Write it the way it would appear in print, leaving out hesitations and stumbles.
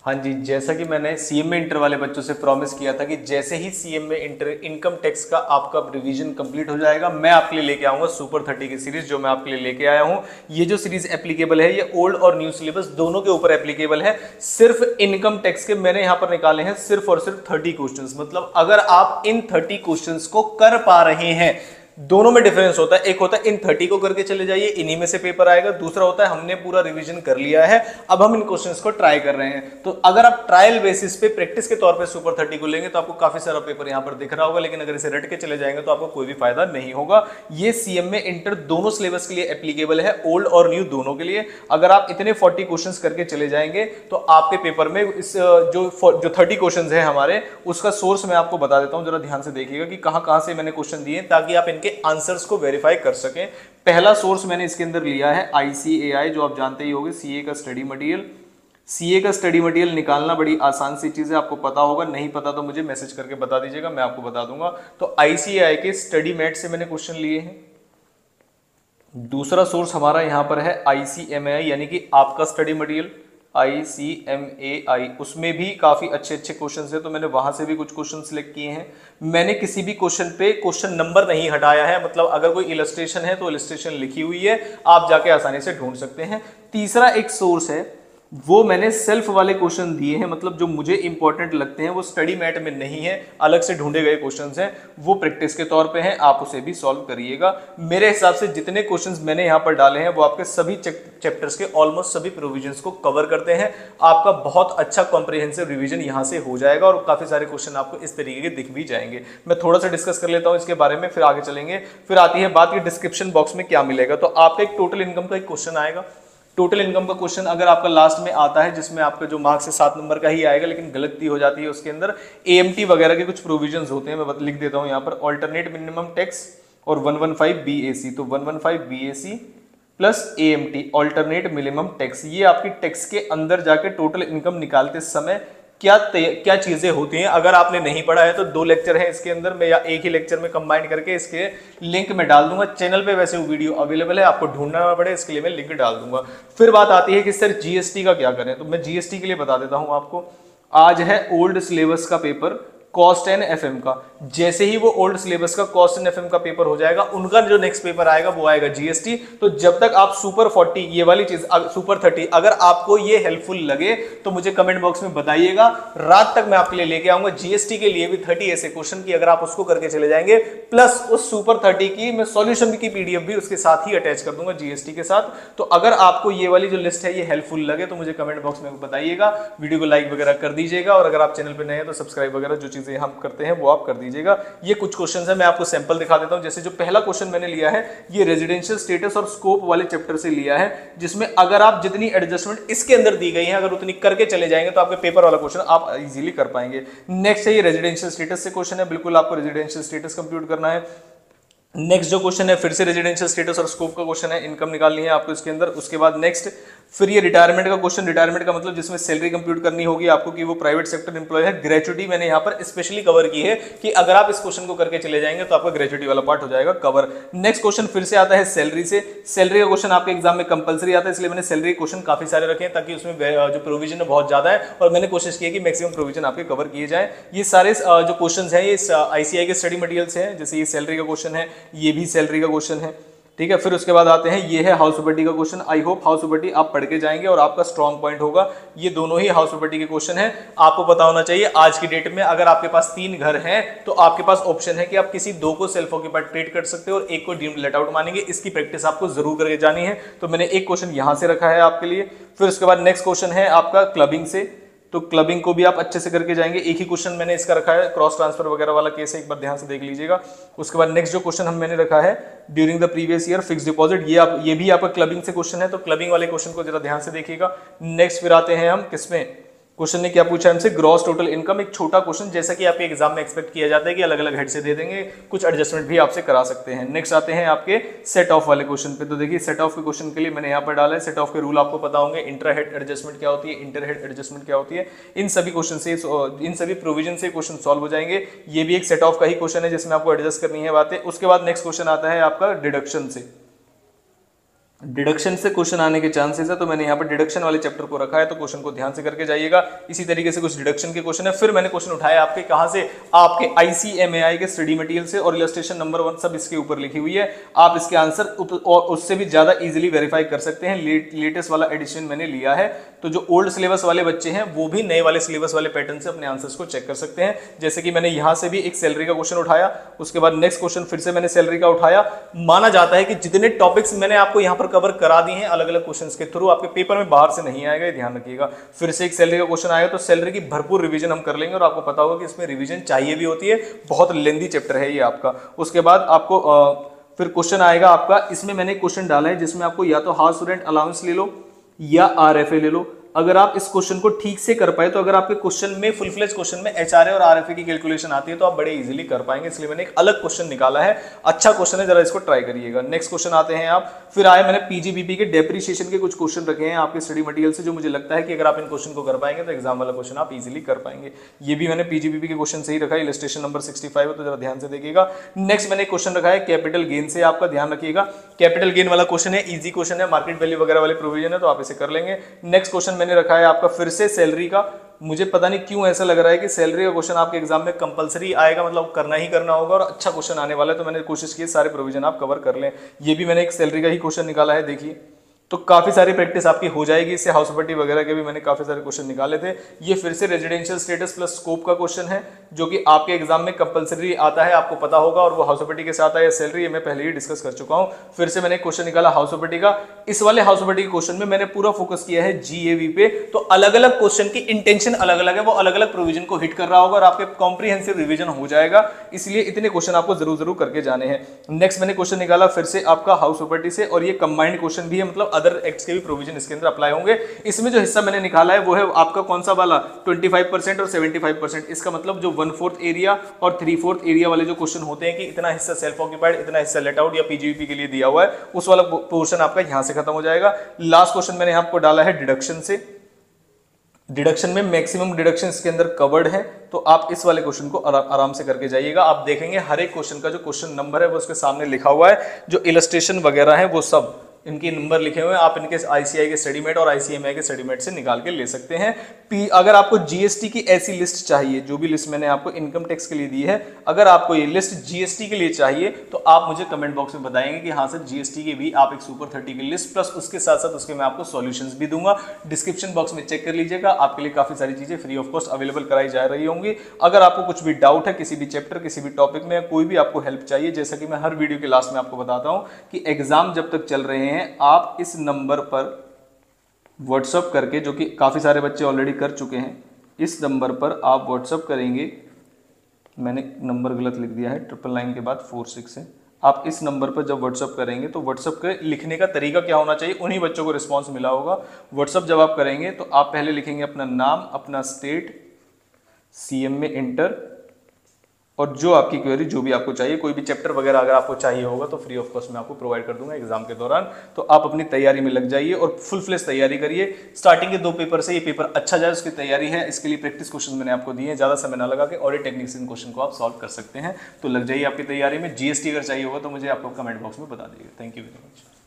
हाँ जी, जैसा कि मैंने सीएमए इंटर वाले बच्चों से प्रॉमिस किया था कि जैसे ही सीएमए इंटर इनकम टैक्स का आपका रिवीजन कंप्लीट हो जाएगा, मैं आपके लिए लेके आऊंगा सुपर 30 की सीरीज, जो मैं आपके लिए लेके आया हूं। ये जो सीरीज एप्लीकेबल है, ये ओल्ड और न्यू सिलेबस दोनों के ऊपर एप्लीकेबल है। सिर्फ इनकम टैक्स के मैंने यहां पर निकाले हैं सिर्फ और सिर्फ 30 क्वेश्चंस। मतलब अगर आप इन 30 क्वेश्चंस को कर पा रहे हैं, दोनों में डिफरेंस होता है। एक होता है इन 30 को करके चले जाइए, इन्हीं में से पेपर आएगा। दूसरा होता है हमने पूरा रिवीजन कर लिया है, अब हम इन क्वेश्चंस को ट्राई कर रहे हैं। तो अगर आप ट्रायल बेसिस पे प्रैक्टिस के तौर पे सुपर 30 को लेंगे तो आपको काफी सारा पेपर यहां पर दिख रहा होगा, लेकिन अगर इसे रट के चले जाएंगे तो आपको कोई भी फायदा नहीं होगा। ये सीएमए इंटर दोनों सिलेबस के लिए एप्लीकेबल है, ओल्ड और न्यू दोनों के लिए। अगर आप इतने 40 क्वेश्चंस करके चले जाएंगे तो आपके पेपर में इस जो 30 क्वेश्चंस है हमारे, उसका सोर्स मैं आपको बता देता हूं, जरा ध्यान से देखिएगा कि कहां कहां से मैंने क्वेश्चन दिए, ताकि आप इनके आंसर्स को वेरीफाई कर सकें। पहला सोर्स मैंने इसके अंदर लिया है ICAI, जो आप जानते ही होंगे, सीए का स्टडी मटेरियल। सीए का स्टडी मटेरियल निकालना बड़ी आसान सी चीज है, आपको पता होगा। नहीं पता तो मुझे मैसेज करके बता दीजिएगा, मैं आपको बता दूंगा। तो ICAI के स्टडी मैट से मैंने क्वेश्चन लिए हैं। दूसरा सोर्स हमारा यहां पर है ICMAI, यानी कि आपका स्टडी मटेरियल ICMAI, उसमें भी काफी अच्छे अच्छे क्वेश्चंस हैं, तो मैंने वहां से भी कुछ क्वेश्चन सिलेक्ट किए हैं। मैंने किसी भी क्वेश्चन पे क्वेश्चन नंबर नहीं हटाया है, मतलब अगर कोई इलस्ट्रेशन है तो इलस्ट्रेशन लिखी हुई है, आप जाके आसानी से ढूंढ सकते हैं। तीसरा एक सोर्स है, वो मैंने सेल्फ वाले क्वेश्चन दिए हैं, मतलब जो मुझे इंपॉर्टेंट लगते हैं, वो स्टडी मैट में नहीं है, अलग से ढूंढे गए क्वेश्चंस हैं, वो प्रैक्टिस के तौर पे हैं, आप उसे भी सॉल्व करिएगा। मेरे हिसाब से जितने क्वेश्चंस मैंने यहां पर डाले हैं वो आपके सभी चैप्टर्स के ऑलमोस्ट सभी प्रोविजंस को कवर करते हैं। आपका बहुत अच्छा कॉम्प्रिहेंसिव रिवीजन यहां से हो जाएगा और काफी सारे क्वेश्चन आपको इस तरीके के दिख भी जाएंगे। मैं थोड़ा सा डिस्कस कर लेता हूं इसके बारे में, फिर आगे चलेंगे। फिर आती है बात कि डिस्क्रिप्शन बॉक्स में क्या मिलेगा। तो आपका एक टोटल इनकम का एक क्वेश्चन आएगा। टोटल इनकम का क्वेश्चन अगर आपका लास्ट में आता है, जिसमें आपका जो मार्क्स है 7 नंबर का ही आएगा, लेकिन गलती हो जाती है उसके अंदर, AMT वगैरह के कुछ प्रोविजंस होते हैं, मैं लिख देता हूं यहां पर, ऑल्टरनेट मिनिमम टैक्स और 115 BAC। तो 115 BAC plus AMT, alternate minimum tax, ये आपकी टैक्स के अंदर जाके टोटल इनकम निकालते समय क्या चीजें होती हैं। अगर आपने नहीं पढ़ा है तो 2 लेक्चर हैं इसके अंदर में, या एक ही लेक्चर में कंबाइन करके इसके लिंक में डाल दूंगा। चैनल पे वैसे वो वीडियो अवेलेबल है, आपको ढूंढना ना पड़े, इसके लिए मैं लिंक डाल दूंगा। फिर बात आती है कि सर GST का क्या करें, तो मैं GST के लिए बता देता हूं आपको। आज है ओल्ड सिलेबस का पेपर, कॉस्ट एंड FM का। जैसे ही वो ओल्ड सिलेबस का कॉस्ट एंड FM का पेपर हो जाएगा, उनका जो नेक्स्ट पेपर आएगा वो आएगा GST। तो जब तक आप सुपर 40, ये वाली चीज सुपर 30, अगर आपको ये हेल्पफुल लगे तो मुझे कमेंट बॉक्स में बताइएगा। रात तक मैं आपके लिए लेके आऊंगा GST के लिए भी 30 ऐसे क्वेश्चन की, अगर आप उसको करके चले जाएंगे, प्लस उस सुपर 30 की मैं सॉल्यूशन की PDF भी उसके साथ ही अटैच कर दूंगा GST के साथ। तो अगर आपको ये वाली जो लिस्ट है ये हेल्पफुल लगे तो मुझे कमेंट बॉक्स में बताइएगा, वीडियो को लाइक वगैरह कर दीजिएगा, और अगर आप चैनल पर नए हैं तो सब्सक्राइब वगैरह जो चीजें हम करते हैं वो आप कर दीजिएगा। ये कुछ क्वेश्चंस है, मैं आपको सैंपल दिखा देता हूं। जैसे जो पहला क्वेश्चन मैंने लिया है, ये रेजिडेंशियल स्टेटस और स्कोप वाले चैप्टर से लिया है, जिसमें अगर आप जितनी एडजस्टमेंट इसके अंदर दी गई है अगर उतनी करके चले जाएंगे तो आपके पेपर वाला क्वेश्चन आप इजीली कर पाएंगे। नेक्स्ट है ये रेजिडेंशियल स्टेटस से क्वेश्चन है, बिल्कुल आपको रेजिडेंशियल स्टेटस कंप्यूट करना है। नेक्स्ट जो क्वेश्चन है फिर से रेजिडेंशियल स्टेटस और स्कोप का क्वेश्चन है, इनकम निकालनी है आपको इसके अंदर। उसके बाद नेक्स्ट फिर ये रिटायरमेंट का क्वेश्चन, रिटायरमेंट का मतलब जिसमें सैलरी कंप्यूट करनी होगी आपको कि वो प्राइवेट सेक्टर एम्प्लॉय है। ग्रेचुटी मैंने यहाँ पर स्पेशली कवर की है कि अगर आप इस क्वेश्चन को करके चले जाएंगे तो आपका ग्रेचुटी वाला पार्ट हो जाएगा कवर। नेक्स्ट क्वेश्चन फिर से आता है सैलरी से। सैलरी का क्वेश्चन आपके एग्जाम में कंपलसरी आता है, इसलिए मैंने सैलरी क्वेश्चन काफी सारे रखे हैं ताकि उसमें जो प्रोविजन है बहुत ज्यादा है, और मैंने कोशिश की है कि मैक्सिमम प्रोविजन आपके कवर किए जाए। ये सारे जो क्वेश्चन है ये ICAI के स्टडी मटेरियल से है। जैसे ये सैलरी का क्वेश्चन है, ये भी सैलरी का क्वेश्चन है, ठीक है। फिर उसके बाद आते हैं, ये है हाउस प्रॉपर्टी का question. I hope house property आप पढ़ के जाएंगे और आपका स्ट्रॉन्ग पॉइंट होगा। ये दोनों ही हाउस प्रॉपर्टी के क्वेश्चन है। आपको पता होना चाहिए आज की डेट में अगर आपके पास 3 घर हैं तो आपके पास ऑप्शन है कि आप किसी 2 को सेल्फ ऑक्यूपाइड ट्रीट कर सकते हो और एक को डीम्ड लेट आउट मानेंगे। इसकी प्रैक्टिस आपको जरूर करके जानी है, तो मैंने एक क्वेश्चन यहां से रखा है आपके लिए। फिर उसके बाद नेक्स्ट क्वेश्चन है आपका क्लबिंग से, तो क्लबिंग को भी आप अच्छे से करके जाएंगे। एक ही क्वेश्चन मैंने इसका रखा है, क्रॉस ट्रांसफर वगैरह वाला केस है, एक बार ध्यान से देख लीजिएगा। उसके बाद नेक्स्ट जो क्वेश्चन मैंने रखा है during the previous year fix deposit, ये भी आपका क्लबिंग से क्वेश्चन है, तो क्लबिंग वाले क्वेश्चन को जरा ध्यान से देखिएगा। नेक्स्ट फिर आते हैं हम किसमें, क्वेश्चन ने क्या पूछा हमसे, ग्रॉस टोटल इनकम। एक छोटा क्वेश्चन, जैसा कि आपके एग्जाम में एक्सपेक्ट किया जाता है कि अलग अलग हेड से दे देंगे, कुछ एडजस्टमेंट भी आपसे करा सकते हैं। नेक्स्ट आते हैं आपके सेट ऑफ वाले क्वेश्चन पे। तो देखिए सेट ऑफ के क्वेश्चन के लिए मैंने यहाँ पर डाला है, सेट ऑफ के रूल आपको पता होंगे, इंट्रा हेड एडजस्टमेंट क्या होती है, इंटर हेड एडजस्टमेंट क्या होती है। इन सभी क्वेश्चन से, इन सभी प्रोविजन से क्वेश्चन सॉल्व हो जाएंगे। ये भी एक सेट ऑफ का ही क्वेश्चन है जिसमें आपको एडजस्ट करनी है बातें। उसके बाद नेक्स्ट क्वेश्चन आता है आपका डिडक्शन से। डिडक्शन से क्वेश्चन आने के चांसेस है, तो मैंने यहाँ पर डिडक्शन वाले चैप्टर को रखा है, तो क्वेश्चन को ध्यान से करके जाइएगा। इसी तरीके से कुछ डिडक्शन के क्वेश्चन है। फिर मैंने क्वेश्चन उठाया आपके कहाँ से, आपके ICMAI के स्टडी मटेरियल से, और इलस्ट्रेशन नंबर 1 सब इसके ऊपर लिखी हुई है। आप इसके आंसर और उससे भी ज्यादा इजिली वेरीफाई कर सकते हैं। लेटेस्ट वाला एडिशन मैंने लिया है, तो जो ओल्ड सिलेबस वाले बच्चे हैं वो भी नए वाले सिलेबस वाले पैटर्न से अपने आंसर्स को चेक कर सकते हैं। जैसे कि मैंने यहां से भी एक सैलरी का क्वेश्चन उठाया, उसके बाद नेक्स्ट क्वेश्चन फिर से मैंने सैलरी का उठाया। माना जाता है कि जितने टॉपिक्स मैंने आपको यहां पर कवर करा दिए हैं अलग अलग क्वेश्चंस के थ्रू, आपके पेपर में बाहर से नहीं आएगा, ये ध्यान रखिएगा। फिर से एक सैलरी का क्वेश्चन आएगा तो सैलरी की भरपूर रिवीजन हम कर लेंगे, और आपको पता होगा कि इसमें रिवीजन चाहिए भी होती है, बहुत लेंदी चैप्टर है ये आपका। उसके बाद आपको फिर क्वेश्चन आएगा आपका, इसमें मैंने क्वेश्चन डाला है जिसमें आपको या तो हाउस रेंट अलाउंस ले लो या RFA ले लो। अगर आप इस क्वेश्चन को ठीक से कर पाए, तो अगर आपके क्वेश्चन में फुल फ्लेज क्वेश्चन में HRA और RFA की कैलकुलेशन आती है तो आप बड़े इजीली कर पाएंगे, इसलिए मैंने एक अलग क्वेश्चन निकाला है। अच्छा क्वेश्चन है, जरा इसको ट्राई करिएगा। नेक्स्ट क्वेश्चन आते हैं आप, फिर आए मैंने PGBP के डेप्रिसिएशन के कुछ क्वेश्चन रखे हैं आपके स्टडी मटेरियल से, जो मुझे लगता है कि अगर आप इन क्वेश्चन को कर पाएंगे तो एग्जाम वाला क्वेश्चन आप इजीली कर पाएंगे। ये भी मैंने PGBP के क्वेश्चन से ही रखा है, इलस्ट्रेशन नंबर 65 है, तो जरा ध्यान से देखिएगा। नेक्स्ट मैंने क्वेश्चन रखा है कैपिटल गेन से, आपका ध्यान रखिएगा। कैपिटल गेन वाला क्वेश्चन है, इजी क्वेश्चन है, मार्केट वैल्यू वगैरह वाले प्रोविजन है, तो आप इसे कर लेंगे। नेक्स्ट क्वेश्चन मैंने रखा है आपका फिर से सैलरी का। मुझे पता नहीं क्यों ऐसा लग रहा है कि सैलरी का क्वेश्चन आपके एग्जाम में कंपलसरी आएगा, मतलब करना ही करना होगा, और अच्छा क्वेश्चन आने वाला है, तो मैंने कोशिश की सारे प्रोविजन आप कवर कर लें। ये भी मैंने एक सैलरी का ही क्वेश्चन निकाला है, देखिए, तो काफी सारी प्रैक्टिस आपकी हो जाएगी इससे। हाउस प्रॉपर्टी वगैरह के भी मैंने काफी सारे क्वेश्चन निकाले थे। ये फिर से रेजिडेंशियल स्टेटस प्लस स्कोप का क्वेश्चन है, जो कि आपके एग्जाम में कंपलसरी आता है, आपको पता होगा, और वो हाउस प्रॉपर्टी के साथ है सैलरी, मैं पहले ही डिस्कस कर चुका हूं। फिर से मैंने क्वेश्चन निकाला हाउस प्रॉपर्टी का। इस वाले हाउस प्रॉपर्टी के क्वेश्चन में मैंने पूरा फोकस किया है GAV पे, तो अलग अलग क्वेश्चन की इंटेंशन अलग अलग है, वो अलग अलग प्रोविजन को हिट कर रहा होगा और आपके कॉम्प्रिहेंसिव रिविजन हो जाएगा, इसलिए इतने क्वेश्चन आपको जरूर करके जाने हैं। नेक्स्ट मैंने क्वेश्चन निकाला फिर से आपका हाउस प्रॉपर्टी से, और ये कंबाइंड क्वेश्चन भी है, मतलब अदर एक्ट्स के भी प्रोविजन इसके अंदर अप्लाई होंगे। इसमें जो हिस्सा मैंने निकाला है वो है आपका कौन सा वाला, 25% और 75%। इसका मतलब जो 1/4 एरिया और 3/4 एरिया वाले जो क्वेश्चन होते हैं कि इतना हिस्सा सेल्फ ऑक्यूपाइड, इतना हिस्सा लेट आउट या PGBP के लिए दिया हुआ है, उस वाला पोर्शन आपका यहां से खत्म हो जाएगा। लास्ट क्वेश्चन मैंने आपको डाला है डिडक्शन से। डिडक्शन में मैक्सिमम डिडक्शन इसके अंदर कवर्ड है, तो आप इस वाले क्वेश्चन को आराम से करके जाइएगा। आप देखेंगे हर एक क्वेश्चन का जो क्वेश्चन नंबर है वो उसके सामने लिखा हुआ है, जो इलस्ट्रेशन वगैरह है वो सब इनके नंबर लिखे हुए हैं, आप इनके ICI के स्टडीमेट और ICMAI के स्टडीमेट से निकाल के ले सकते हैं। अगर आपको GST की ऐसी लिस्ट चाहिए, जो भी लिस्ट मैंने आपको इनकम टैक्स के लिए दी है, अगर आपको ये लिस्ट GST के लिए चाहिए तो आप मुझे कमेंट बॉक्स में बताएंगे कि हाँ सर GST की भी आप एक सुपर 30 की लिस्ट, प्लस उसके साथ साथ उसके मैं आपको सॉल्यूशंस भी दूंगा। डिस्क्रिप्शन बॉक्स में चेक कर लीजिएगा, आपके लिए काफी सारी चीजें फ्री ऑफ कॉस्ट अवेलेबल कराई जा रही होंगी। अगर आपको कुछ भी डाउट है किसी भी चैप्टर, किसी भी टॉपिक में, कोई भी आपको हेल्प चाहिए, जैसा कि मैं हर वीडियो के लास्ट में आपको बताता हूं कि एग्जाम जब तक चल रहे हैं आप इस नंबर पर व्हाट्सएप करके, जो कि काफी सारे बच्चे ऑलरेडी कर चुके हैं, इस नंबर पर आप व्हाट्सएप करेंगे। मैंने नंबर गलत लिख दिया है, 999 के बाद 46 है। आप इस नंबर पर जब व्हाट्सएप करेंगे तो व्हाट्सएप के लिखने का तरीका क्या होना चाहिए, उन्हीं बच्चों को रिस्पांस मिला होगा। व्हाट्सएप जब आप करेंगे तो आप पहले लिखेंगे अपना नाम, अपना स्टेट, CM में इंटर, और जो आपकी क्वेरी, जो भी आपको चाहिए, कोई भी चैप्टर वगैरह अगर आपको चाहिए होगा तो फ्री ऑफ कॉस्ट में आपको प्रोवाइड कर दूंगा एग्जाम के दौरान। तो आप अपनी तैयारी में लग जाइए और फुल फ्लेश तैयारी करिए। स्टार्टिंग के 2 पेपर से ये पेपर अच्छा जाए उसकी तैयारी है, इसके लिए प्रैक्टिस क्वेश्चन मैंने आपको दिए हैं, ज्यादा समय ना लगा के ऑडिट टेक्निक्स इन क्वेश्चन को आप सॉल्व कर सकते हैं। तो लग जाइए आपकी तैयारी में। GST अगर चाहिए होगा तो मुझे आप लोग कमेंट बॉक्स में बता दीजिए। Thank you very much.